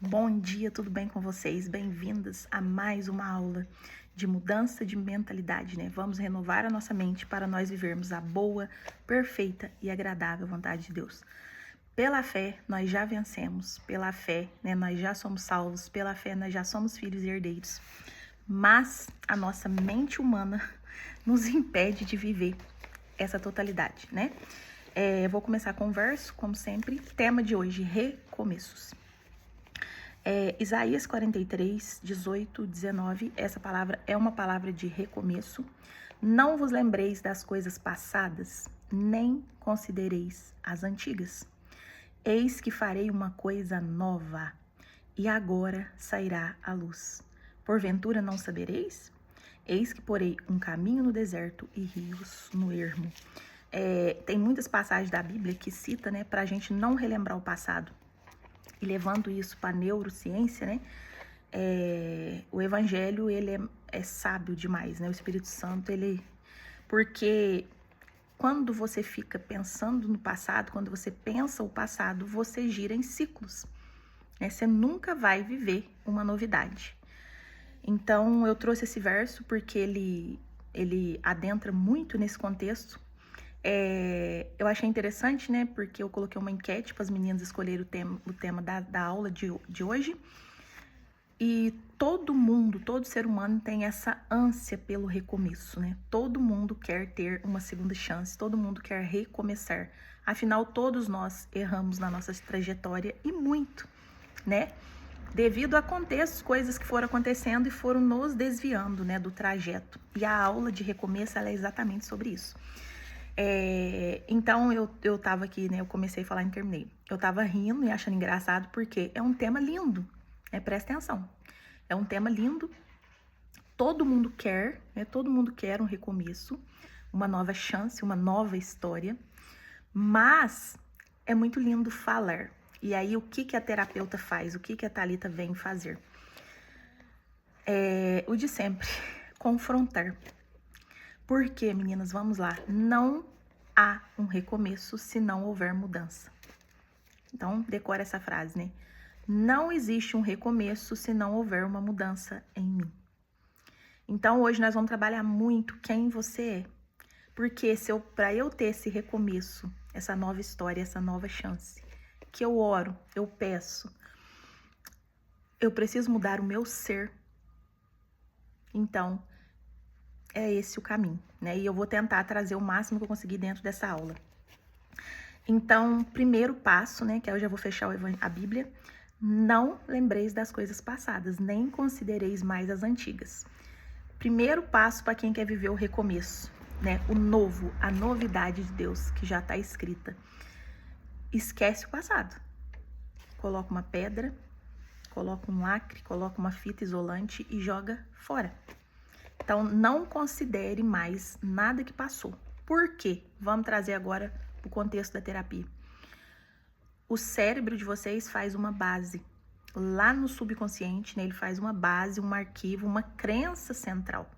Bom dia, tudo bem com vocês? Bem-vindas a mais uma aula de mudança de mentalidade, né? Vamos renovar a nossa mente para nós vivermos a boa, perfeita e agradável vontade de Deus. Pela fé, nós já vencemos. Pela fé, né, nós já somos salvos. Pela fé, nós já somos filhos e herdeiros. Mas a nossa mente humana nos impede de viver essa totalidade, né? Vou começar com o verso, como sempre. Tema de hoje, recomeços. Isaías 43, 18, 19, essa palavra é uma palavra de recomeço. Não vos lembreis das coisas passadas, nem considereis as antigas. Eis que farei uma coisa nova, e agora sairá a luz. Porventura não sabereis? Eis que porei um caminho no deserto e rios no ermo. Tem muitas passagens da Bíblia que cita, né, para a gente não relembrar o passado. E levando isso para a neurociência, né? O evangelho, ele é sábio demais, né? O Espírito Santo, ele... Porque quando você fica pensando no passado, quando você pensa o passado, você gira em ciclos, né? Você nunca vai viver uma novidade. Então, eu trouxe esse verso porque ele adentra muito nesse contexto. Eu achei interessante, né? Porque eu coloquei uma enquete para as meninas escolherem o tema da aula de hoje. E todo mundo, todo ser humano tem essa ânsia pelo recomeço, né? Todo mundo quer ter uma segunda chance, todo mundo quer recomeçar. Afinal, todos nós erramos na nossa trajetória e muito, né? Devido a contextos, coisas que foram acontecendo e foram nos desviando, né, do trajeto. E a aula de recomeço, ela é exatamente sobre isso. Então, eu tava aqui, né, eu comecei a falar e terminei. Eu tava rindo e achando engraçado porque é um tema lindo, né, presta atenção. É um tema lindo, todo mundo quer, né, todo mundo quer um recomeço, uma nova chance, uma nova história, mas é muito lindo falar. E aí, o que a terapeuta faz? O que a Thalita vem fazer? O de sempre, confrontar. Porque, meninas, vamos lá, não há um recomeço se não houver mudança. Então, decora essa frase, né? Não existe um recomeço se não houver uma mudança em mim. Então, hoje nós vamos trabalhar muito quem você é. Porque para eu ter esse recomeço, essa nova história, essa nova chance, que eu oro, eu peço, eu preciso mudar o meu ser. Então, é esse o caminho, né? E eu vou tentar trazer o máximo que eu conseguir dentro dessa aula. Então, primeiro passo, né, que eu já vou fechar a Bíblia, não lembreis das coisas passadas, nem considereis mais as antigas. Primeiro passo para quem quer viver o recomeço, né, o novo, a novidade de Deus que já está escrita. Esquece o passado. Coloca uma pedra, coloca um lacre, coloca uma fita isolante e joga fora. Então, não considere mais nada que passou. Por quê? Vamos trazer agora o contexto da terapia. O cérebro de vocês faz uma base. Lá no subconsciente, né, ele faz uma base, um arquivo, uma crença central,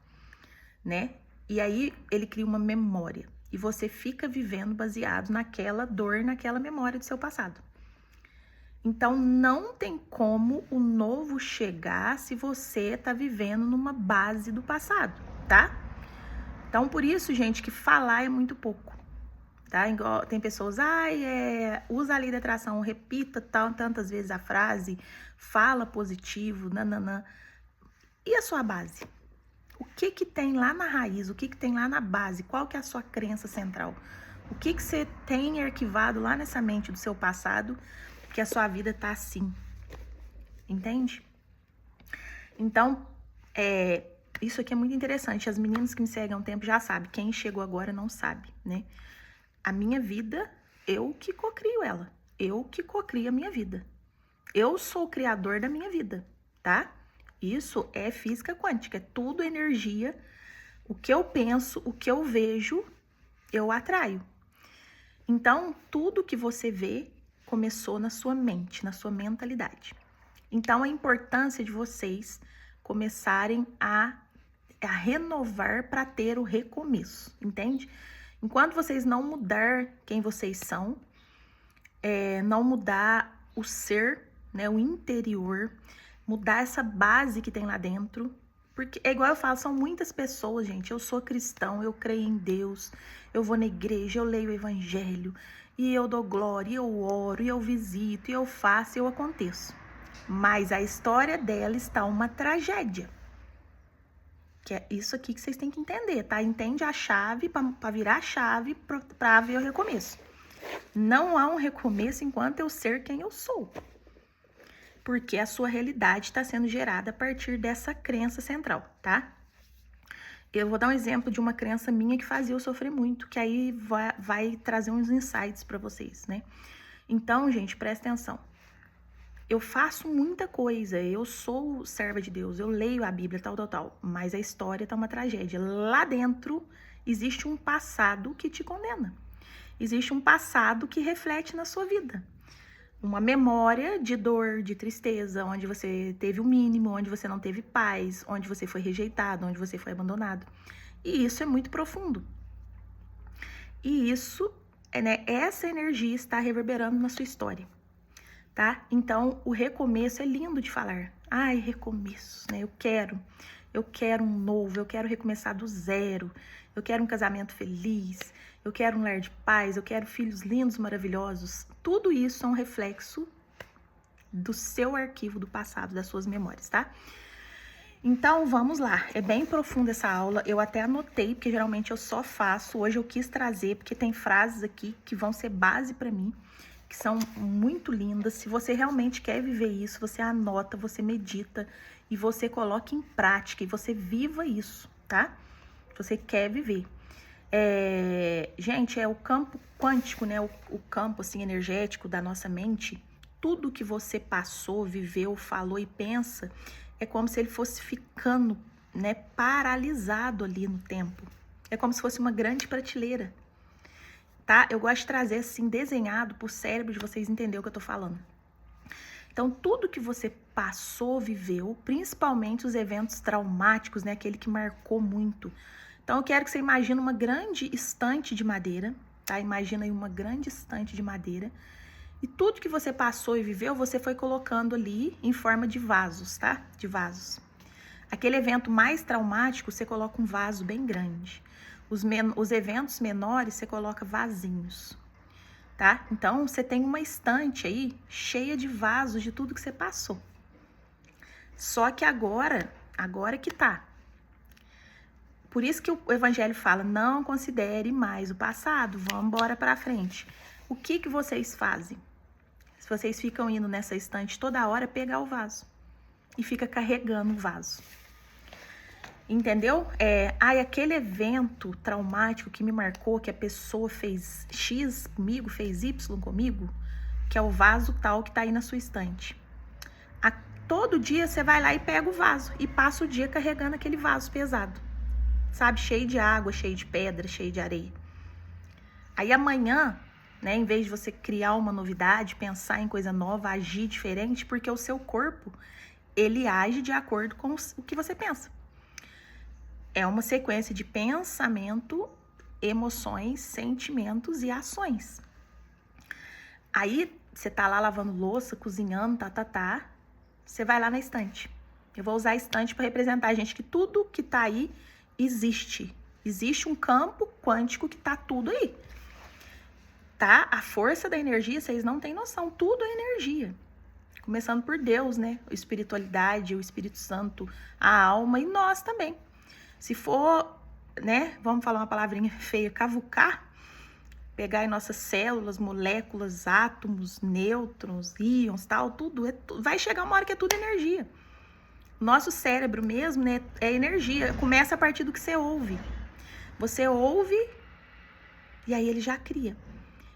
né? E aí, ele cria uma memória. E você fica vivendo baseado naquela dor, naquela memória do seu passado. Então, não tem como o novo chegar se você tá vivendo numa base do passado, tá? Então, por isso, gente, que falar é muito pouco, tá? Tem pessoas, usa a lei da atração, repita tantas vezes a frase, fala positivo, nananã. E a sua base? O que tem lá na raiz? O que tem lá na base? Qual que é a sua crença central? O que você tem arquivado lá nessa mente do seu passado que a sua vida tá assim, entende? Então, isso aqui é muito interessante. As meninas que me seguem há um tempo já sabem. Quem chegou agora não sabe, né? A minha vida, eu que cocrio ela. Eu que cocrio a minha vida. Eu sou o criador da minha vida, tá? Isso é física quântica, é tudo energia. O que eu penso, o que eu vejo, eu atraio. Então, tudo que você vê começou na sua mente, na sua mentalidade. Então, a importância de vocês começarem a renovar para ter o recomeço, entende? Enquanto vocês não mudar quem vocês são, não mudar o ser, né, o interior, mudar essa base que tem lá dentro. Porque é igual eu falo, são muitas pessoas, gente. Eu sou cristão, eu creio em Deus, eu vou na igreja, eu leio o evangelho, e eu dou glória, e eu oro, e eu visito, e eu faço, e eu aconteço. Mas a história dela está uma tragédia. Que é isso aqui que vocês têm que entender, tá? Entende a chave, para virar a chave para haver o recomeço. Não há um recomeço enquanto eu ser quem eu sou. Porque a sua realidade está sendo gerada a partir dessa crença central, tá? Eu vou dar um exemplo de uma crença minha que fazia eu sofrer muito, que aí vai trazer uns insights para vocês, né? Então, gente, presta atenção. Eu faço muita coisa, eu sou serva de Deus, eu leio a Bíblia, tal, mas a história tá uma tragédia. Lá dentro existe um passado que te condena. Existe um passado que reflete na sua vida. Uma memória de dor, de tristeza, onde você teve o mínimo, onde você não teve paz, onde você foi rejeitado, onde você foi abandonado. E isso é muito profundo. E isso, né, essa energia está reverberando na sua história, tá? Então, o recomeço é lindo de falar. Ai, recomeço, né? Eu quero um novo, eu quero recomeçar do zero, eu quero um casamento feliz, eu quero um lar de paz, eu quero filhos lindos, maravilhosos. Tudo isso é um reflexo do seu arquivo do passado, das suas memórias, tá? Então, vamos lá. É bem profunda essa aula. Eu até anotei, porque geralmente eu só faço. Hoje eu quis trazer, porque tem frases aqui que vão ser base pra mim, que são muito lindas. Se você realmente quer viver isso, você anota, você medita e você coloca em prática e você viva isso, tá? Você quer viver. Gente, é o campo quântico, né? O campo, assim, energético da nossa mente. Tudo que você passou, viveu, falou e pensa, é como se ele fosse ficando, né, paralisado ali no tempo. É como se fosse uma grande prateleira, tá? Eu gosto de trazer, assim, desenhado pro cérebro de vocês entenderem o que eu tô falando. Então, tudo que você passou, viveu, principalmente os eventos traumáticos, né? Aquele que marcou muito. Então, eu quero que você imagine uma grande estante de madeira, tá? Imagina aí uma grande estante de madeira. E tudo que você passou e viveu, você foi colocando ali em forma de vasos, tá? De vasos. Aquele evento mais traumático, você coloca um vaso bem grande. Os eventos menores, você coloca vasinhos, tá? Então, você tem uma estante aí cheia de vasos de tudo que você passou. Só que agora que tá. Por isso que o evangelho fala, não considere mais o passado, vamos embora pra frente. O que vocês fazem? Se vocês ficam indo nessa estante toda hora, pegar o vaso e fica carregando o vaso. Entendeu? Aquele evento traumático que me marcou, que a pessoa fez X comigo, fez Y comigo, que é o vaso tal que tá aí na sua estante. Todo dia você vai lá e pega o vaso e passa o dia carregando aquele vaso pesado. Sabe? Cheio de água, cheio de pedra, cheio de areia. Aí amanhã, né, em vez de você criar uma novidade, pensar em coisa nova, agir diferente, porque o seu corpo, ele age de acordo com o que você pensa. É uma sequência de pensamento, emoções, sentimentos e ações. Aí, você tá lá lavando louça, cozinhando, você vai lá na estante. Eu vou usar a estante para representar, gente, que tudo que tá aí existe. Existe um campo quântico que tá tudo aí. Tá? A força da energia, vocês não têm noção. Tudo é energia. Começando por Deus, né? A espiritualidade, o Espírito Santo, a alma e nós também. Se for, né? Vamos falar uma palavrinha feia, cavucar, pegar aí nossas células, moléculas, átomos, nêutrons, íons, tal, tudo. Vai chegar uma hora que é tudo energia. Nosso cérebro mesmo, né, é energia. Começa a partir do que você ouve. Você ouve e aí ele já cria.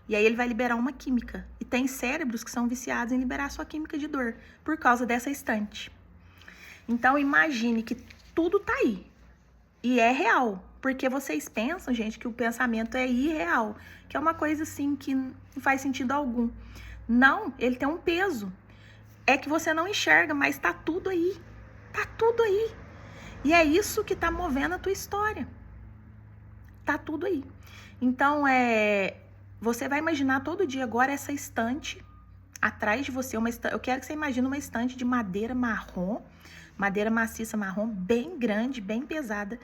E aí ele vai liberar uma química. E tem cérebros que são viciados em liberar sua química de dor por causa dessa estante. Então imagine que tudo tá aí. E é real. Porque vocês pensam, gente, que o pensamento é irreal. Que é uma coisa assim que não faz sentido algum. Não, ele tem um peso. É que você não enxerga, mas tá tudo aí. Tá tudo aí. E é isso que tá movendo a tua história. Tá tudo aí. Então, você vai imaginar todo dia agora essa estante atrás de você, eu quero que você imagine uma estante de madeira marrom, madeira maciça marrom, bem grande, bem pesada.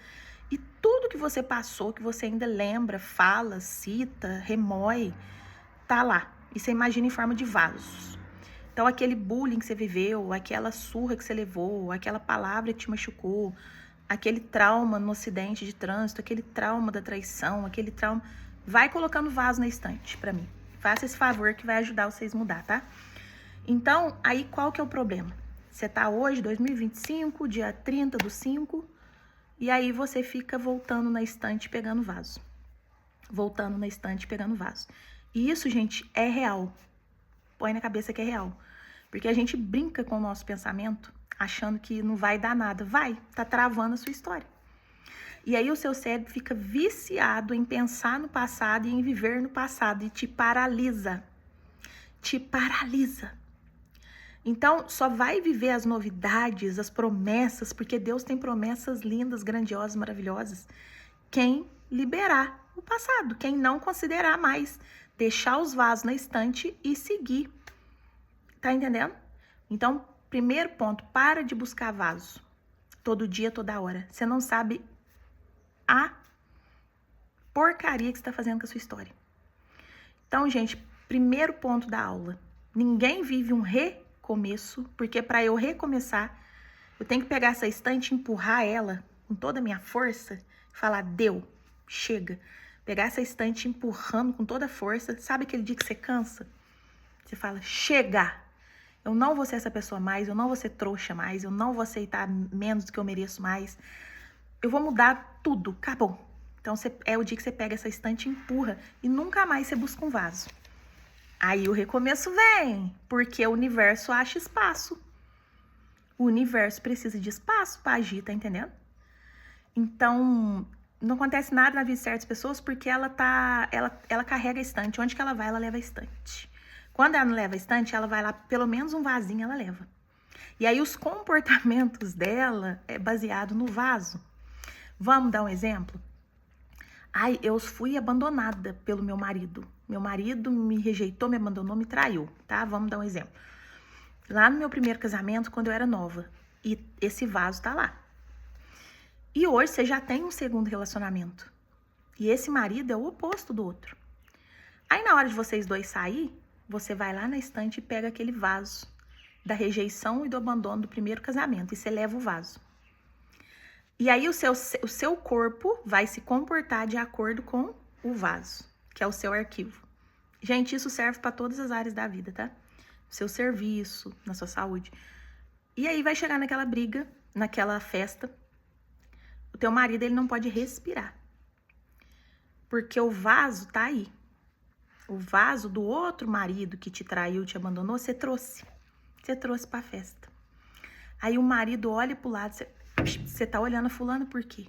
E tudo que você passou, que você ainda lembra, fala, cita, remói, tá lá. E você imagina em forma de vasos. Então, aquele bullying que você viveu, aquela surra que você levou, aquela palavra que te machucou, aquele trauma no acidente de trânsito, aquele trauma da traição, aquele trauma... Vai colocando vaso na estante pra mim. Faça esse favor que vai ajudar vocês a mudar, tá? Então, aí qual que é o problema? Você tá hoje, 2025, dia 30/5, e aí você fica voltando na estante pegando vaso. Voltando na estante pegando vaso. E isso, gente, é real. Põe na cabeça que é real. Porque a gente brinca com o nosso pensamento, achando que não vai dar nada. Vai, tá travando a sua história. E aí o seu cérebro fica viciado em pensar no passado e em viver no passado e te paralisa. Te paralisa. Então, só vai viver as novidades, as promessas, porque Deus tem promessas lindas, grandiosas, maravilhosas. Quem liberar o passado, quem não considerar mais, deixar os vasos na estante e seguir. Tá entendendo? Então, primeiro ponto, para de buscar vaso. Todo dia, toda hora. Você não sabe a porcaria que você tá fazendo com a sua história. Então, gente, primeiro ponto da aula. Ninguém vive um recomeço, porque para eu recomeçar, eu tenho que pegar essa estante, empurrar ela com toda a minha força, falar, deu, chega. Pegar essa estante empurrando com toda a força. Sabe aquele dia que você cansa? Você fala, chega! Eu não vou ser essa pessoa mais, eu não vou ser trouxa mais, eu não vou aceitar menos do que eu mereço mais. Eu vou mudar tudo, acabou. Então, é o dia que você pega essa estante e empurra e nunca mais você busca um vaso. Aí o recomeço vem, porque o universo acha espaço. O universo precisa de espaço para agir, tá entendendo? Então, não acontece nada na vida de certas pessoas porque ela carrega a estante. Onde que ela vai, ela leva a estante. Quando ela não leva a estante, ela vai lá, pelo menos um vasinho ela leva. E aí os comportamentos dela é baseado no vaso. Vamos dar um exemplo? Ai, eu fui abandonada pelo meu marido. Meu marido me rejeitou, me abandonou, me traiu, tá? Vamos dar um exemplo. Lá no meu primeiro casamento, quando eu era nova, e esse vaso tá lá. E hoje você já tem um segundo relacionamento. E esse marido é o oposto do outro. Aí na hora de vocês dois sair, você vai lá na estante e pega aquele vaso da rejeição e do abandono do primeiro casamento. E você leva o vaso. E aí o seu corpo vai se comportar de acordo com o vaso, que é o seu arquivo. Gente, isso serve para todas as áreas da vida, tá? No seu serviço, na sua saúde. E aí vai chegar naquela briga, naquela festa, o teu marido ele não pode respirar. Porque o vaso tá aí. O vaso do outro marido que te traiu, te abandonou, você trouxe. Você trouxe pra festa. Aí o marido olha pro lado, você tá olhando a fulana por quê?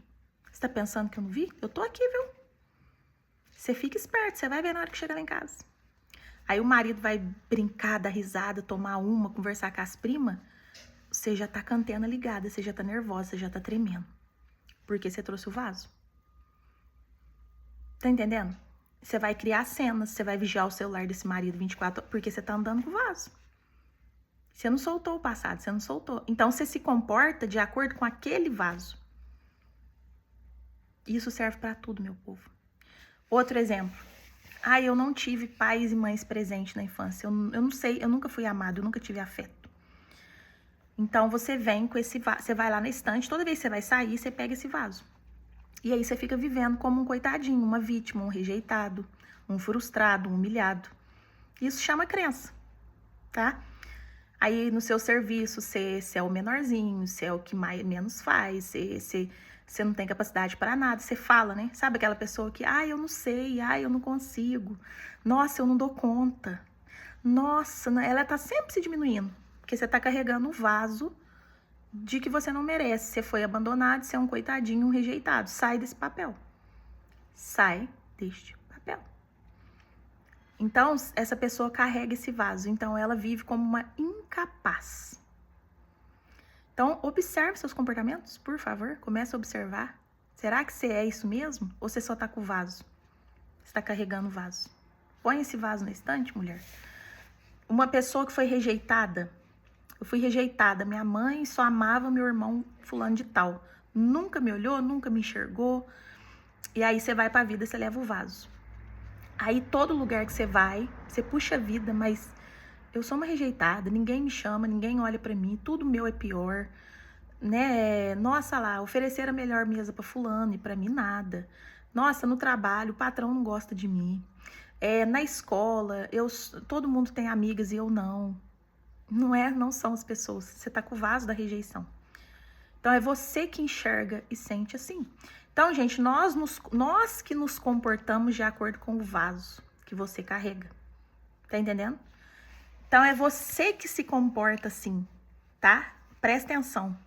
Você tá pensando que eu não vi? Eu tô aqui, viu? Você fica esperto, você vai ver na hora que chegar lá em casa. Aí o marido vai brincar, dar risada, tomar uma, conversar com as primas. Você já tá com a antena ligada, você já tá nervosa, você já tá tremendo. Porque você trouxe o vaso. Tá entendendo? Você vai criar cenas, você vai vigiar o celular desse marido 24 horas, porque você tá andando com o vaso. Você não soltou o passado, você não soltou. Então, você se comporta de acordo com aquele vaso. Isso serve para tudo, meu povo. Outro exemplo. Eu não tive pais e mães presentes na infância. Eu não sei, eu nunca fui amado, eu nunca tive afeto. Então, você vem com esse vaso, você vai lá na estante, toda vez que você vai sair, você pega esse vaso. E aí, você fica vivendo como um coitadinho, uma vítima, um rejeitado, um frustrado, um humilhado. Isso chama crença, tá? Aí, no seu serviço, você é o menorzinho, você é o que menos faz, você não tem capacidade para nada, você fala, né? Sabe aquela pessoa que, eu não sei, eu não consigo, nossa, eu não dou conta. Nossa, ela tá sempre se diminuindo, porque você tá carregando um vaso de que você não merece. Você foi abandonado, você é um coitadinho, um rejeitado. Sai desse papel. Sai deste papel. Então, essa pessoa carrega esse vaso. Então, ela vive como uma incapaz. Então, observe seus comportamentos, por favor. Comece a observar. Será que você é isso mesmo? Ou você só tá com o vaso? Você tá carregando o vaso. Põe esse vaso na estante, mulher. uma pessoa que foi rejeitada. Eu fui rejeitada. Minha mãe só amava meu irmão fulano de tal. Nunca me olhou, nunca me enxergou. E aí você vai pra vida, você leva o vaso. Aí todo lugar que você vai, você puxa a vida, mas eu sou uma rejeitada, ninguém me chama, ninguém olha pra mim, tudo meu é pior, né? Nossa lá, oferecer a melhor mesa pra fulano e pra mim nada. Nossa, no trabalho o patrão não gosta de mim. Na escola, todo mundo tem amigas e eu não. Não são as pessoas. Você tá com o vaso da rejeição. Então é você que enxerga e sente assim. Então, gente, nós que nos comportamos de acordo com o vaso que você carrega. Tá entendendo? Então é você que se comporta assim, tá? Presta atenção.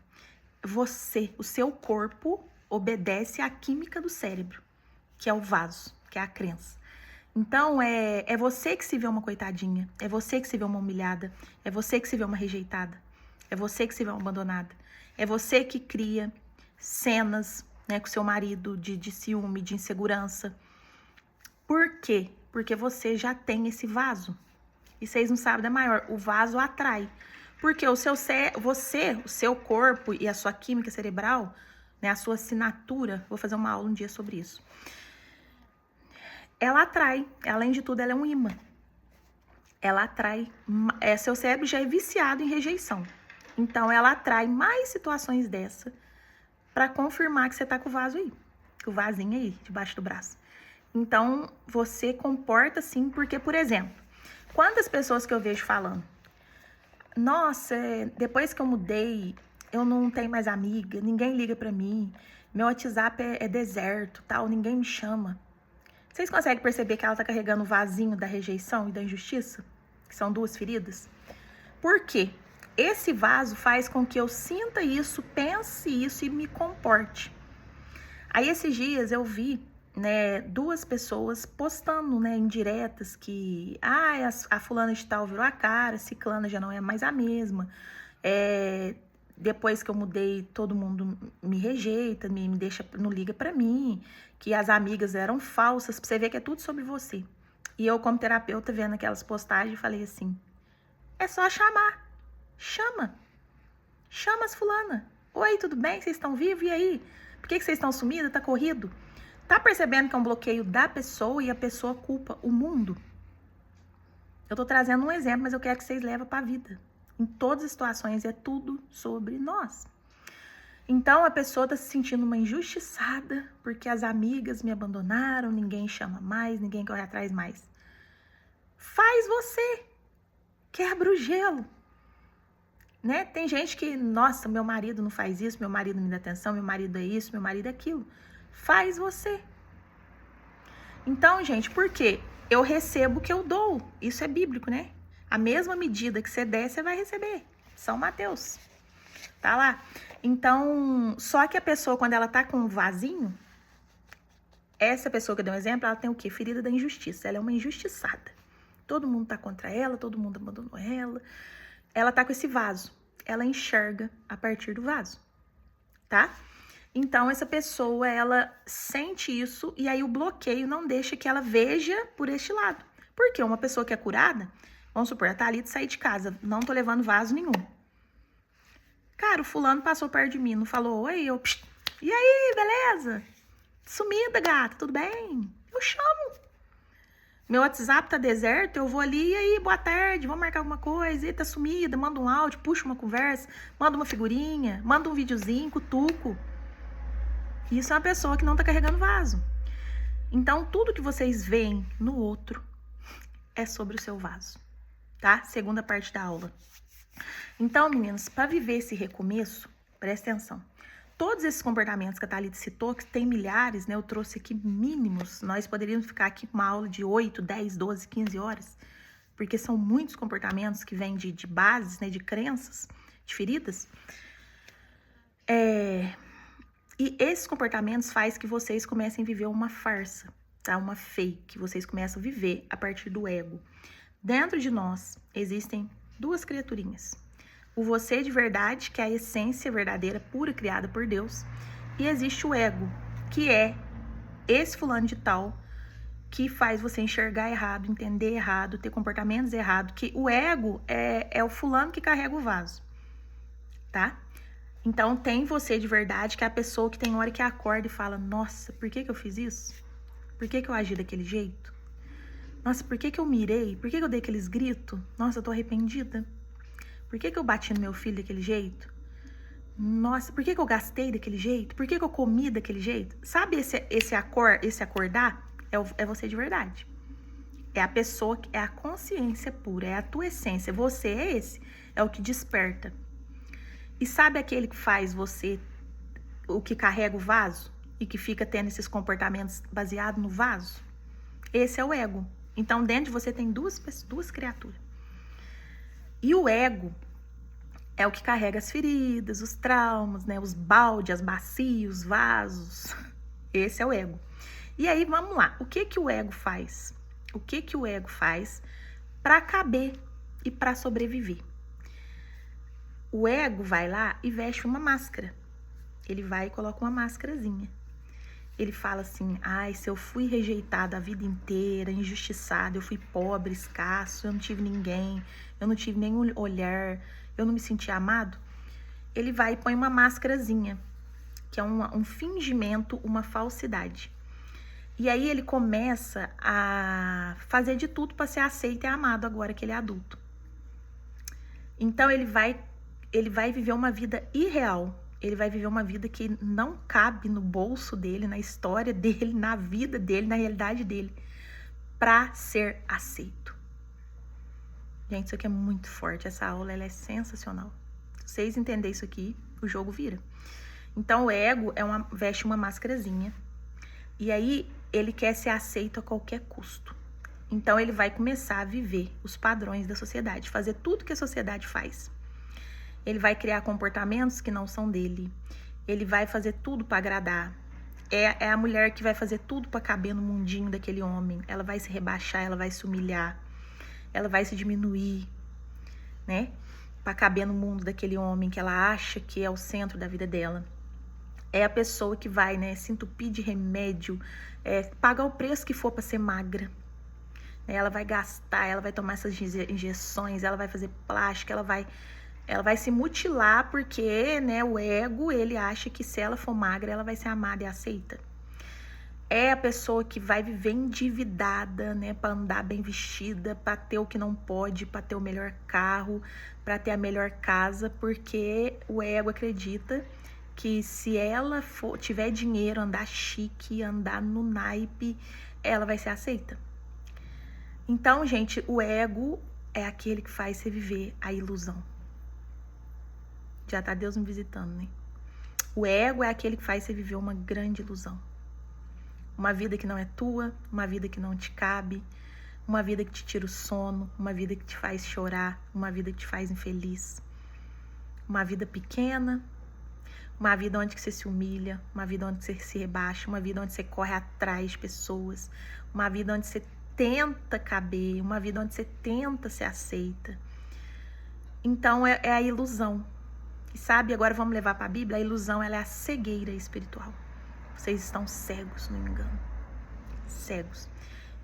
Você, o seu corpo obedece à química do cérebro, que é o vaso, que é a crença. Então, é você que se vê uma coitadinha, é você que se vê uma humilhada, é você que se vê uma rejeitada, é você que se vê uma abandonada, é você que cria cenas, né, com seu marido de ciúme, de insegurança. Por quê? Porque você já tem esse vaso. E vocês não sabem da maior, o vaso atrai. Porque o seu corpo e a sua química cerebral, né, a sua assinatura, vou fazer uma aula um dia sobre isso. Ela atrai, além de tudo, ela é um imã. Ela atrai, seu cérebro já é viciado em rejeição. Então, ela atrai mais situações dessa para confirmar que você tá com o vaso aí, com o vasinho aí, debaixo do braço. Então, você comporta assim, porque, por exemplo, quantas pessoas que eu vejo falando, nossa, depois que eu mudei, eu não tenho mais amiga, ninguém liga pra mim, meu WhatsApp é deserto, tal, ninguém me chama. Vocês conseguem perceber que ela tá carregando o vasinho da rejeição e da injustiça? Que são duas feridas? Por quê? Esse vaso faz com que eu sinta isso, pense isso e me comporte. Aí esses dias eu vi, né, duas pessoas postando, né, indiretas que a fulana de tal virou a cara, ciclana já não é mais a mesma. Depois que eu mudei, todo mundo me rejeita, me deixa, não liga pra mim, que as amigas eram falsas, pra você ver que é tudo sobre você. E eu, como terapeuta, vendo aquelas postagens, falei assim, é só chamar, chama as fulana. Oi, tudo bem? Vocês estão vivos? E aí? Por que vocês estão sumidos? Tá corrido? Tá percebendo que é um bloqueio da pessoa e a pessoa culpa o mundo? Eu tô trazendo um exemplo, mas eu quero que vocês levem pra vida. Em todas as situações, é tudo sobre nós. Então, a pessoa tá se sentindo uma injustiçada porque as amigas me abandonaram, ninguém chama mais, ninguém corre atrás mais. Faz você. Quebra o gelo. Né? Tem gente que, nossa, meu marido não faz isso, meu marido não me dá atenção, meu marido é isso, meu marido é aquilo. Faz você. Então, gente, por quê? Eu recebo o que eu dou. Isso é bíblico, né? A mesma medida que você der, você vai receber. São Mateus. Tá lá. Então, só que a pessoa, quando ela tá com um vasinho, essa pessoa que eu dei um exemplo, ela tem o quê? Ferida da injustiça. Ela é uma injustiçada. Todo mundo tá contra ela, todo mundo abandonou ela. Ela tá com esse vaso. Ela enxerga a partir do vaso. Tá? Então, essa pessoa, ela sente isso e aí o bloqueio não deixa que ela veja por este lado. Porque uma pessoa que é curada, vamos supor, a Thalita sair de casa, não tô levando vaso nenhum. Cara, o fulano passou perto de mim, não falou, oi, eu... E aí, beleza? Sumida, gata, tudo bem? Eu chamo. Meu WhatsApp tá deserto, eu vou ali, e aí, boa tarde, vamos marcar alguma coisa, e tá sumida, manda um áudio, puxa uma conversa, manda uma figurinha, manda um videozinho, cutuco. Isso é uma pessoa que não tá carregando vaso. Então, tudo que vocês veem no outro é sobre o seu vaso, tá? Segunda parte da aula. Então, meninos, para viver esse recomeço, presta atenção. Todos esses comportamentos que a Thalita citou, que tem milhares, né? Eu trouxe aqui mínimos. Nós poderíamos ficar aqui com uma aula de 8, 10, 12, 15 horas. Porque são muitos comportamentos que vêm de bases, né? De crenças, de feridas. E esses comportamentos fazem que vocês comecem a viver uma farsa, tá? Uma fake. Vocês começam a viver a partir do ego. Dentro de nós existem duas criaturinhas. O você de verdade, que é a essência verdadeira, pura, criada por Deus. E existe o ego, que é esse fulano de tal, que faz você enxergar errado, entender errado, ter comportamentos errados, que o ego é o fulano que carrega o vaso, tá? Então, tem você de verdade, que é a pessoa que tem hora que acorda e fala, nossa, por que eu fiz isso? Por que eu agi daquele jeito? Nossa, por que eu mirei? Por que eu dei aqueles gritos? Nossa, eu tô arrependida. Por que eu bati no meu filho daquele jeito? Nossa, por que eu gastei daquele jeito? Por que eu comi daquele jeito? Sabe esse acordar? É você de verdade. É a pessoa, é a consciência pura, é a tua essência. Você é esse, é o que desperta. E sabe aquele que faz você, o que carrega o vaso? E que fica tendo esses comportamentos baseados no vaso? Esse é o ego. Então, dentro de você tem duas criaturas. E o ego é o que carrega as feridas, os traumas, né? Os baldes, as bacias, os vasos. Esse é o ego. E aí, vamos lá. O que o ego faz? O que o ego faz para caber e para sobreviver? O ego vai lá e veste uma máscara. Ele vai e coloca uma máscarazinha. Ele fala assim, ai, se eu fui rejeitado a vida inteira, injustiçado, eu fui pobre, escasso, eu não tive ninguém, eu não tive nenhum olhar, eu não me senti amado. Ele vai e põe uma máscarazinha, que é um fingimento, uma falsidade. E aí ele começa a fazer de tudo para ser aceito e amado agora que ele é adulto. Então ele vai viver uma vida irreal. Ele vai viver uma vida que não cabe no bolso dele, na história dele, na vida dele, na realidade dele, para ser aceito. Gente, isso aqui é muito forte. Essa aula ela é sensacional. Se vocês entenderem isso aqui, o jogo vira. Então o ego veste uma máscarazinha. E aí ele quer ser aceito a qualquer custo. Então ele vai começar a viver os padrões da sociedade, fazer tudo que a sociedade faz. Ele vai criar comportamentos que não são dele. Ele vai fazer tudo para agradar. É a mulher que vai fazer tudo para caber no mundinho daquele homem. Ela vai se rebaixar, ela vai se humilhar. Ela vai se diminuir, né? Para caber no mundo daquele homem que ela acha que é o centro da vida dela. É a pessoa que vai, né, se entupir de remédio, pagar o preço que for para ser magra. Ela vai gastar, ela vai tomar essas injeções, ela vai fazer plástica, ela vai se mutilar porque, né, o ego, ele acha que se ela for magra, ela vai ser amada e aceita. É a pessoa que vai viver endividada, né, para andar bem vestida, para ter o que não pode, para ter o melhor carro, para ter a melhor casa, porque o ego acredita que se ela tiver dinheiro, andar chique, andar no naipe, ela vai ser aceita. Então, gente, o ego é aquele que faz você viver a ilusão. Já tá Deus me visitando, né? O ego é aquele que faz você viver uma grande ilusão. Uma vida que não é tua, uma vida que não te cabe, uma vida que te tira o sono, uma vida que te faz chorar, uma vida que te faz infeliz. Uma vida pequena, uma vida onde você se humilha, uma vida onde você se rebaixa, uma vida onde você corre atrás de pessoas, uma vida onde você tenta caber, uma vida onde você tenta ser aceita. Então é a ilusão. E sabe, agora vamos levar para a Bíblia, a ilusão ela é a cegueira espiritual. Vocês estão cegos, se não me engano. Cegos.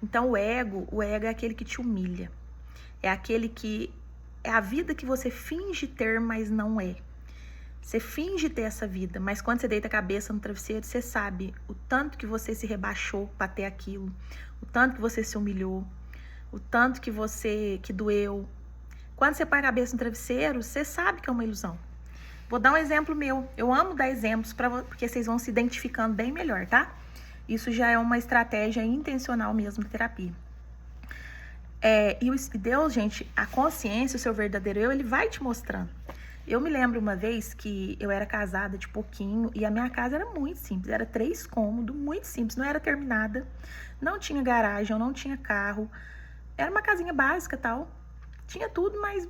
Então o ego é aquele que te humilha. É aquele que é a vida que você finge ter, mas não é. Você finge ter essa vida, mas quando você deita a cabeça no travesseiro, você sabe o tanto que você se rebaixou para ter aquilo, o tanto que você se humilhou, o tanto que doeu. Quando você põe a cabeça no travesseiro, você sabe que é uma ilusão. Vou dar um exemplo meu. Eu amo dar exemplos porque vocês vão se identificando bem melhor, tá? Isso já é uma estratégia intencional mesmo da terapia. E Deus, gente, a consciência, o seu verdadeiro eu, ele vai te mostrando. Eu me lembro uma vez que eu era casada de pouquinho e a minha casa era muito simples. Era 3 cômodos, muito simples. Não era terminada, não tinha garagem, eu não tinha carro. Era uma casinha básica e tal. Tinha tudo, mas...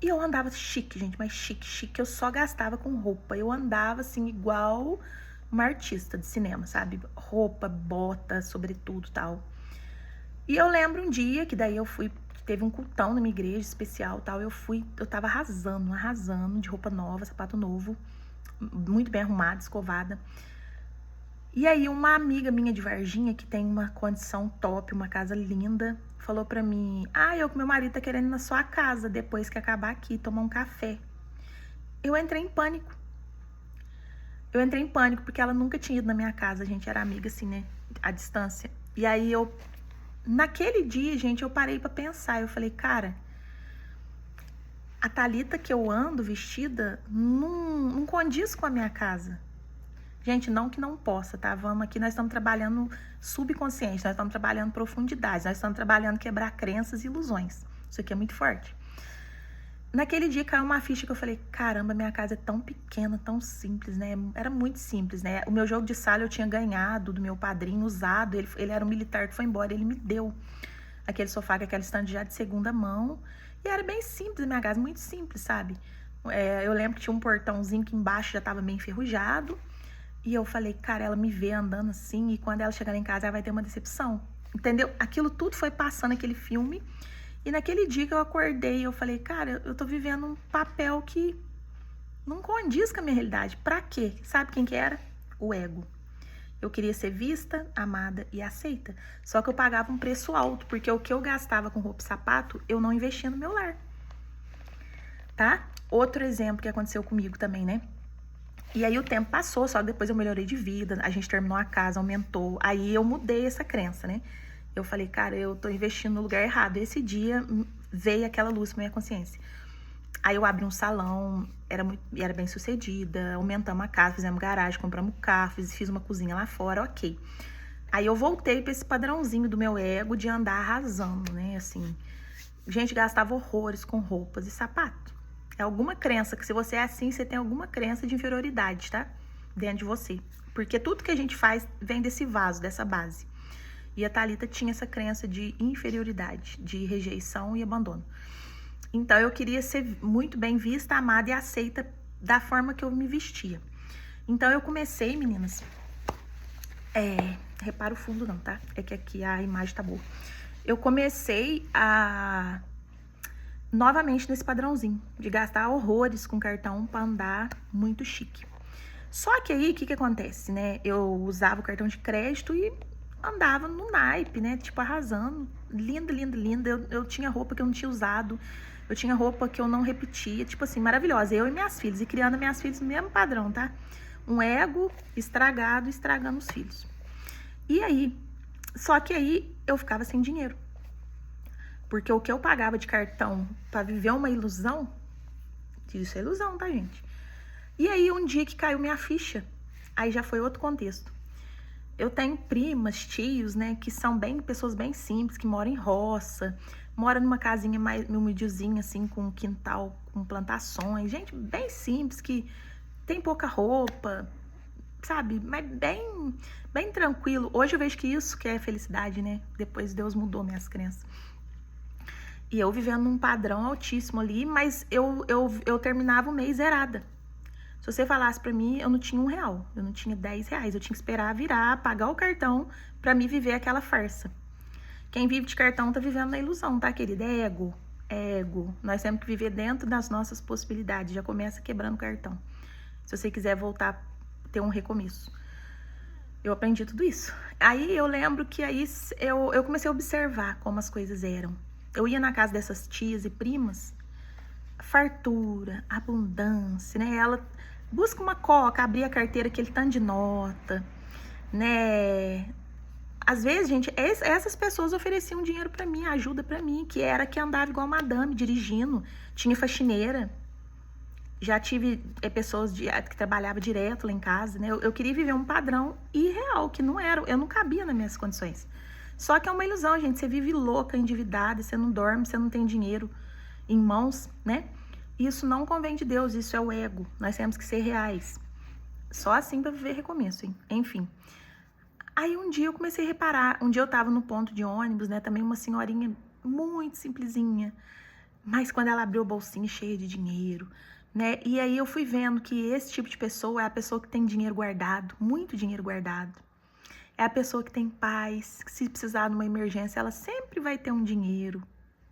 E eu andava chique, gente, mas chique. Eu só gastava com roupa. Eu andava, assim, igual uma artista de cinema, sabe? Roupa, bota, sobretudo, tal. E eu lembro um dia que daí eu fui... Teve um cultão na minha igreja especial, tal. Eu tava arrasando, de roupa nova, sapato novo. Muito bem arrumada, escovada. E aí uma amiga minha de Varginha, que tem uma condição top, uma casa linda, falou pra mim: ah, eu com meu marido tá querendo ir na sua casa depois que acabar aqui, tomar um café. Eu entrei em pânico. Eu entrei em pânico porque ela nunca tinha ido na minha casa, a gente era amiga assim, né, à distância. E aí naquele dia, gente, eu parei pra pensar, eu falei, cara, a Thalita que eu ando vestida não condiz com a minha casa. Gente, não que não possa, tá? Vamos aqui, nós estamos trabalhando subconsciente, nós estamos trabalhando profundidades, nós estamos trabalhando quebrar crenças e ilusões. Isso aqui é muito forte. Naquele dia caiu uma ficha que eu falei, caramba, minha casa é tão pequena, tão simples, né? Era muito simples, né? O meu jogo de sala eu tinha ganhado do meu padrinho, usado, ele era um militar que foi embora, ele me deu aquele sofá com aquela estante já de segunda mão. E era bem simples a minha casa, muito simples, sabe? Eu lembro que tinha um portãozinho que embaixo já tava bem enferrujado. E eu falei, cara, ela me vê andando assim, e quando ela chegar em casa, ela vai ter uma decepção. Entendeu? Aquilo tudo foi passando, aquele filme. E naquele dia que eu acordei, eu falei, cara, eu tô vivendo um papel que não condiz com a minha realidade. Pra quê? Sabe quem que era? O ego. Eu queria ser vista, amada e aceita. Só que eu pagava um preço alto, porque o que eu gastava com roupa e sapato, eu não investia no meu lar. Tá? Outro exemplo que aconteceu comigo também, né? E aí o tempo passou, só que depois eu melhorei de vida, a gente terminou a casa, aumentou. Aí eu mudei essa crença, né? Eu falei, cara, eu tô investindo no lugar errado. Esse dia veio aquela luz pra minha consciência. Aí eu abri um salão, era bem sucedida, aumentamos a casa, fizemos garagem, compramos carro, fiz uma cozinha lá fora, ok. Aí eu voltei pra esse padrãozinho do meu ego de andar arrasando, né? Assim, gente gastava horrores com roupas e sapato. É alguma crença, que se você é assim, você tem alguma crença de inferioridade, tá? Dentro de você. Porque tudo que a gente faz vem desse vaso, dessa base. E a Thalita tinha essa crença de inferioridade, de rejeição e abandono. Então eu queria ser muito bem vista, amada e aceita da forma que eu me vestia. Então eu comecei, meninas, repara o fundo não, tá? É que aqui a imagem tá boa. Eu comecei novamente nesse padrãozinho de gastar horrores com cartão pra andar muito chique. Só que aí, o que acontece, né? Eu usava o cartão de crédito e andava no naipe, né? Tipo, arrasando. Linda, linda, linda. Eu tinha roupa que eu não tinha usado. Eu tinha roupa que eu não repetia. Tipo assim, maravilhosa. Eu e minhas filhas. E criando minhas filhas no mesmo padrão, tá? Um ego estragado, estragando os filhos. E aí, só que aí eu ficava sem dinheiro. Porque o que eu pagava de cartão pra viver uma ilusão, isso é ilusão, tá, gente? E aí, um dia que caiu minha ficha, aí já foi outro contexto. Eu tenho primas, tios, né, que são pessoas bem simples, que moram em roça, moram numa casinha mais humildezinha, assim, com um quintal, com plantações. Gente bem simples, que tem pouca roupa, sabe? Mas bem tranquilo. Hoje eu vejo que isso que é felicidade, né? Depois Deus mudou minhas crenças. E eu vivendo num padrão altíssimo ali, mas eu terminava o mês zerada. Se você falasse pra mim, eu não tinha R$1, eu não tinha R$10, eu tinha que esperar virar, pagar o cartão pra me viver aquela farsa. Quem vive de cartão tá vivendo na ilusão, tá, querida? É ego, ego. Nós temos que viver dentro das nossas possibilidades, já começa quebrando o cartão. Se você quiser voltar, ter um recomeço. Eu aprendi tudo isso. Aí eu lembro que aí eu comecei a observar como as coisas eram. Eu ia na casa dessas tias e primas, fartura, abundância, né? Ela busca uma coca, abrir a carteira, aquele tanto de nota, né? Às vezes, gente, essas pessoas ofereciam dinheiro pra mim, ajuda pra mim, que era que andava igual madame, dirigindo, tinha faxineira. Já tive pessoas que trabalhavam direto lá em casa, né? Eu queria viver um padrão irreal, que não era, eu não cabia nas minhas condições. Só que é uma ilusão, gente. Você vive louca, endividada, você não dorme, você não tem dinheiro em mãos, né? Isso não convém de Deus, isso é o ego. Nós temos que ser reais. Só assim pra viver recomeço, hein? Enfim. Aí um dia eu comecei a reparar, um dia eu tava no ponto de ônibus, né? Também uma senhorinha muito simplesinha, mas quando ela abriu o bolsinho cheio de dinheiro, né? E aí eu fui vendo que esse tipo de pessoa é a pessoa que tem dinheiro guardado, muito dinheiro guardado. É a pessoa que tem paz, que se precisar de uma emergência, ela sempre vai ter um dinheiro.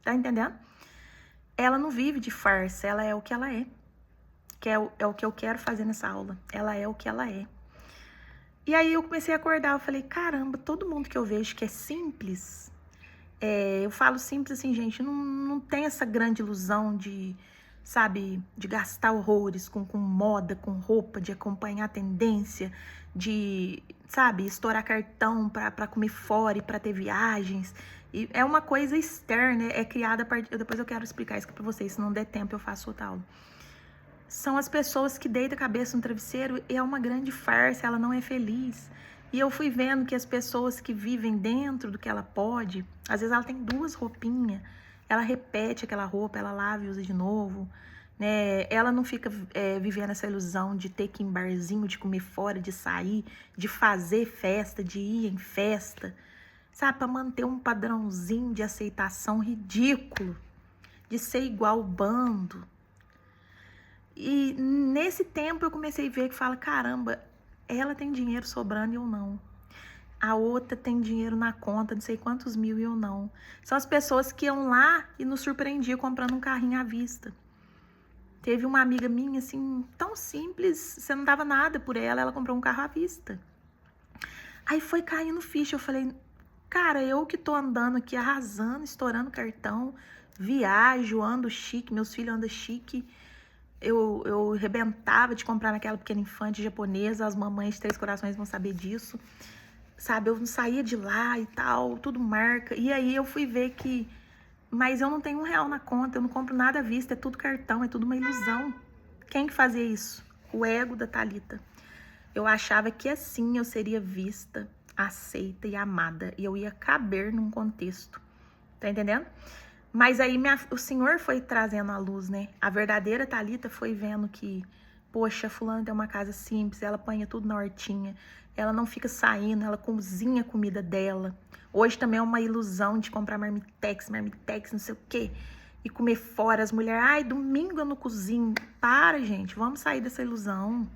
Tá entendendo? Ela não vive de farsa, ela é o que ela é. Que é o que eu quero fazer nessa aula. Ela é o que ela é. E aí eu comecei a acordar, eu falei, caramba, todo mundo que eu vejo que é simples, eu falo simples assim, gente, não tem essa grande ilusão de, sabe, de gastar horrores com moda, com roupa, de acompanhar a tendência, de, sabe, estourar cartão pra comer fora e pra ter viagens. E é uma coisa externa, é criada a partir... Depois eu quero explicar isso aqui pra vocês, se não der tempo eu faço outra aula. São as pessoas que deitam a cabeça no travesseiro e é uma grande farsa, ela não é feliz. E eu fui vendo que as pessoas que vivem dentro do que ela pode, às vezes ela tem 2 roupinhas, ela repete aquela roupa, ela lava e usa de novo, né? Ela não fica vivendo essa ilusão de ter que ir em barzinho, de comer fora, de sair, de fazer festa, de ir em festa, sabe? Para manter um padrãozinho de aceitação ridículo, de ser igual o bando. E nesse tempo eu comecei a ver que fala, caramba, ela tem dinheiro sobrando e eu não. A outra tem dinheiro na conta, não sei quantos mil e eu não. São as pessoas que iam lá e nos surpreendiam comprando um carrinho à vista. Teve uma amiga minha, assim, tão simples, você não dava nada por ela, ela comprou um carro à vista. Aí foi caindo ficha, eu falei, cara, eu que tô andando aqui arrasando, estourando cartão, viajo, ando chique, meus filhos andam chique. Eu arrebentava de comprar naquela pequena infante japonesa, as mamães de 3 corações vão saber disso, sabe? Eu não saía de lá e tal, tudo marca. E aí eu fui ver que, mas eu não tenho R$1 na conta, eu não compro nada à vista, é tudo cartão, é tudo uma ilusão. Quem que fazia isso? O ego da Thalita. Eu achava que assim eu seria vista, aceita e amada, e eu ia caber num contexto, tá entendendo? Mas aí o Senhor foi trazendo a luz, né? A verdadeira Thalita foi vendo que, poxa, fulana tem uma casa simples, ela apanha tudo na hortinha, ela não fica saindo, ela cozinha a comida dela. Hoje também é uma ilusão de comprar marmitex, não sei o quê, e comer fora. As mulheres, ai, domingo eu não cozinho. Para, gente, vamos sair dessa ilusão.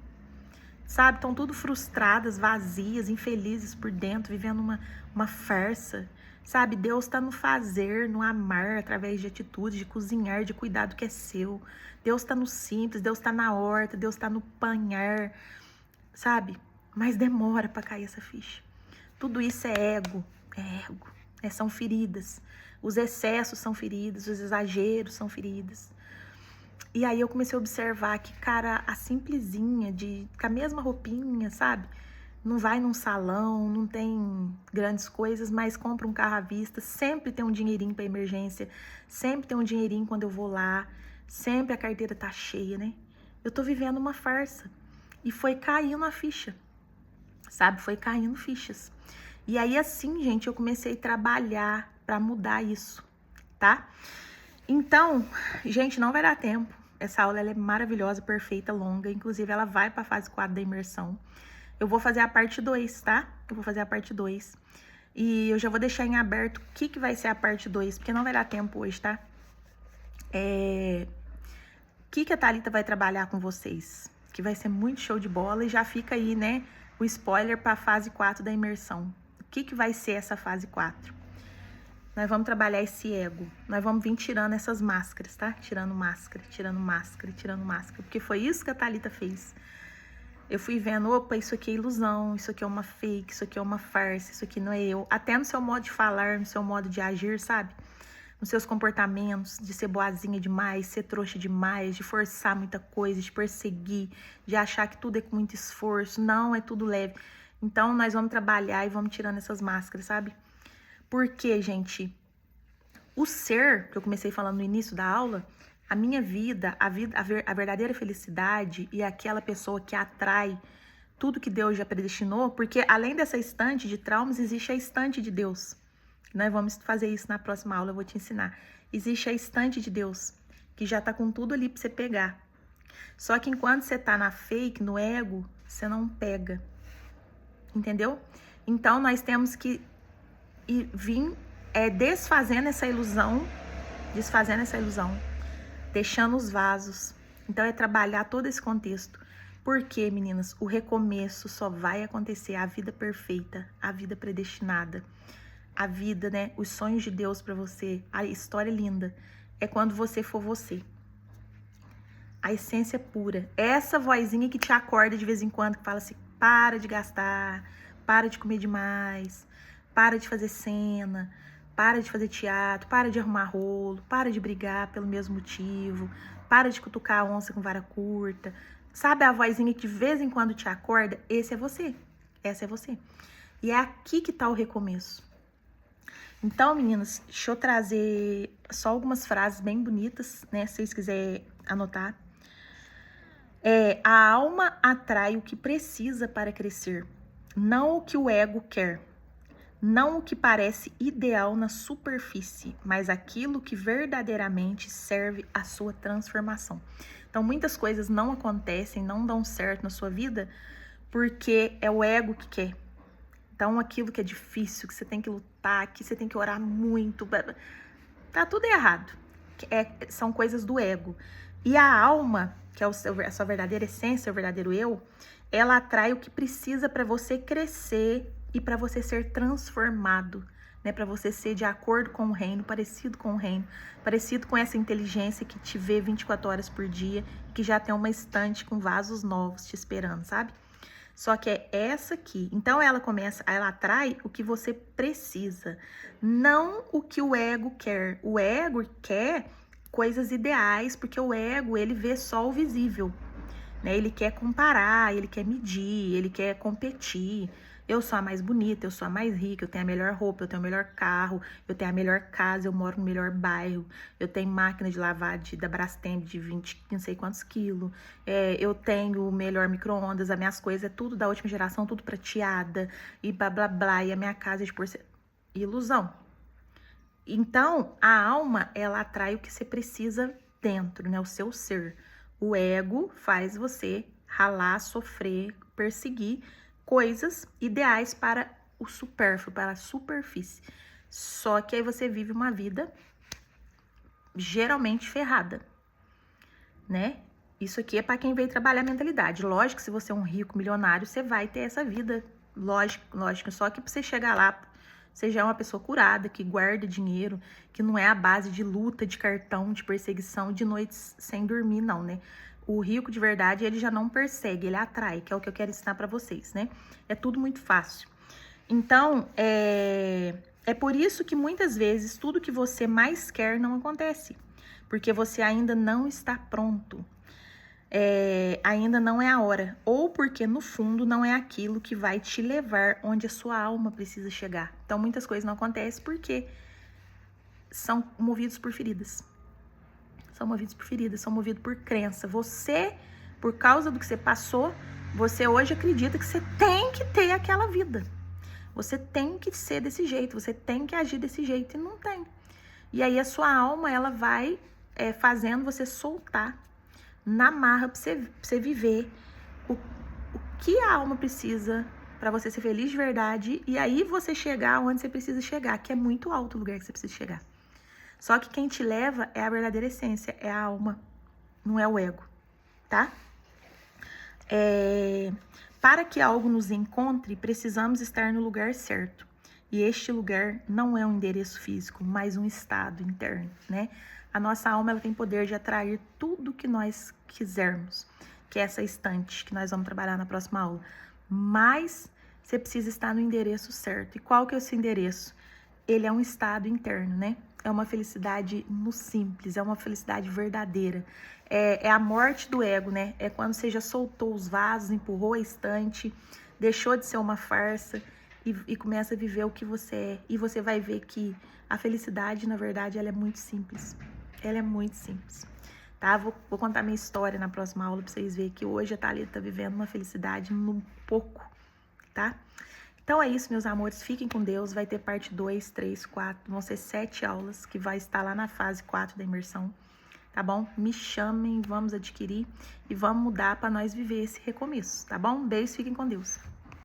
Sabe, estão tudo frustradas, vazias, infelizes por dentro, vivendo uma farsa. Sabe, Deus está no fazer, no amar, através de atitudes, de cozinhar, de cuidar do que é seu. Deus está no simples, Deus está na horta, Deus está no panhar, sabe? Mas demora para cair essa ficha. Tudo isso é ego, são feridas. Os excessos são feridas, os exageros são feridas. E aí eu comecei a observar que, cara, a simplesinha, com a mesma roupinha, sabe? Não vai num salão, não tem grandes coisas, mas compra um carro à vista, sempre tem um dinheirinho para emergência, sempre tem um dinheirinho quando eu vou lá, sempre a carteira tá cheia, né? Eu tô vivendo uma farsa. E foi caindo a ficha, sabe? Foi caindo fichas. E aí assim, gente, eu comecei a trabalhar para mudar isso, tá? Então, gente, não vai dar tempo. Essa aula ela é maravilhosa, perfeita, longa. Inclusive, ela vai para a fase 4 da imersão. Eu vou fazer a parte 2, tá? Eu vou fazer a parte 2. E eu já vou deixar em aberto o que vai ser a parte 2, porque não vai dar tempo hoje, tá? O que a Thalita vai trabalhar com vocês? Que vai ser muito show de bola. E já fica aí, né, o spoiler para a fase 4 da imersão. O que vai ser essa fase 4? Nós vamos trabalhar esse ego. Nós vamos vir tirando essas máscaras, tá? Tirando máscara, tirando máscara, tirando máscara. Porque foi isso que a Thalita fez. Eu fui vendo, opa, isso aqui é ilusão, isso aqui é uma fake, isso aqui é uma farsa, isso aqui não é eu. Até no seu modo de falar, no seu modo de agir, sabe? Nos seus comportamentos, de ser boazinha demais, ser trouxa demais, de forçar muita coisa, de perseguir, de achar que tudo é com muito esforço. Não, é tudo leve. Então, nós vamos trabalhar e vamos tirando essas máscaras, sabe? Porque, gente, o ser, que eu comecei falando no início da aula, a minha vida, a verdadeira felicidade e aquela pessoa que atrai tudo que Deus já predestinou, porque além dessa estante de traumas, existe a estante de Deus. Nós vamos fazer isso na próxima aula, eu vou te ensinar. Existe a estante de Deus, que já tá com tudo ali pra você pegar. Só que enquanto você tá na fake, no ego, você não pega. Entendeu? Então, nós temos que vir desfazendo essa ilusão, deixando os vasos. Então, é trabalhar todo esse contexto. Porque, meninas, o recomeço só vai acontecer, a vida perfeita, a vida predestinada, a vida, né, os sonhos de Deus pra você, a história linda, é quando você for você. A essência pura. Essa vozinha que te acorda de vez em quando, que fala assim, Para de gastar, para de comer demais, para de fazer cena, para de fazer teatro, para de arrumar rolo, para de brigar pelo mesmo motivo, para de cutucar a onça com vara curta. Sabe a vozinha que de vez em quando te acorda? Esse é você, essa é você. E é aqui que tá o recomeço. Então, meninas, deixa eu trazer só algumas frases bem bonitas, né? Se vocês quiserem anotar. A alma atrai o que precisa para crescer, não o que o ego quer. Não o que parece ideal na superfície, mas aquilo que verdadeiramente serve à sua transformação. Então, muitas coisas não acontecem, não dão certo na sua vida, porque é o ego que quer. Então, aquilo que é difícil, que você tem que lutar, que você tem que orar muito, tá tudo errado. São coisas do ego. E a alma, que é a sua verdadeira essência, o verdadeiro eu, ela atrai o que precisa para você crescer e para você ser transformado, né? Para você ser de acordo com o reino, parecido com o reino, parecido com essa inteligência que te vê 24 horas por dia, que já tem uma estante com vasos novos te esperando, sabe? Só que é essa aqui. Então ela atrai o que você precisa, não o que o ego quer. O ego quer coisas ideais, porque o ego, ele vê só o visível, né? Ele quer comparar, ele quer medir, ele quer competir. Eu sou a mais bonita, eu sou a mais rica, eu tenho a melhor roupa, eu tenho o melhor carro, eu tenho a melhor casa, eu moro no melhor bairro, eu tenho máquina de lavar da Brastemp de 20, não sei quantos quilos, eu tenho o melhor micro-ondas, as minhas coisas é tudo da última geração, tudo prateada, e blá blá blá, e a minha casa é de porcelana. Ilusão. Então, a alma, ela atrai o que você precisa dentro, né? O seu ser. O ego faz você ralar, sofrer, perseguir coisas ideais para o supérfluo, para a superfície. Só que aí você vive uma vida geralmente ferrada, né? Isso aqui é para quem veio trabalhar a mentalidade. Lógico que se você é um rico milionário, você vai ter essa vida. Lógico. Só que para você chegar lá, você já é uma pessoa curada, que guarda dinheiro, que não é a base de luta, de cartão, de perseguição, de noites sem dormir, não, né? O rico de verdade, ele já não persegue, ele atrai, que é o que eu quero ensinar pra vocês, né? É tudo muito fácil. Então, é por isso que muitas vezes tudo que você mais quer não acontece. Porque você ainda não está pronto. Ainda não é a hora. Ou porque, no fundo, não é aquilo que vai te levar onde a sua alma precisa chegar. Então, muitas coisas não acontecem porque são movidos por feridas. São movidos por feridas, são movidos por crença. Você, por causa do que você passou, você hoje acredita que você tem que ter aquela vida. Você tem que ser desse jeito, você tem que agir desse jeito e não tem. E aí a sua alma, ela vai fazendo você soltar na marra pra você viver o que a alma precisa para você ser feliz de verdade e aí você chegar onde você precisa chegar, que é muito alto o lugar que você precisa chegar. Só que quem te leva é a verdadeira essência, é a alma, não é o ego, tá? Para que algo nos encontre, precisamos estar no lugar certo. E este lugar não é um endereço físico, mas um estado interno, né? A nossa alma, ela tem poder de atrair tudo que nós quisermos, que é essa estante que nós vamos trabalhar na próxima aula. Mas você precisa estar no endereço certo. E qual que é esse endereço? Ele é um estado interno, né? É uma felicidade no simples, é uma felicidade verdadeira. É a morte do ego, né? É quando você já soltou os vasos, empurrou a estante, deixou de ser uma farsa e começa a viver o que você é. E você vai ver que a felicidade, na verdade, ela é muito simples. Ela é muito simples, tá? Vou contar minha história na próxima aula pra vocês verem que hoje a Thalita tá vivendo uma felicidade no pouco, tá? Então é isso, meus amores, fiquem com Deus, vai ter parte 2, 3, 4, vão ser 7 aulas, que vai estar lá na fase 4 da imersão, tá bom? Me chamem, vamos adquirir e vamos mudar para nós viver esse recomeço, tá bom? Beijo, fiquem com Deus.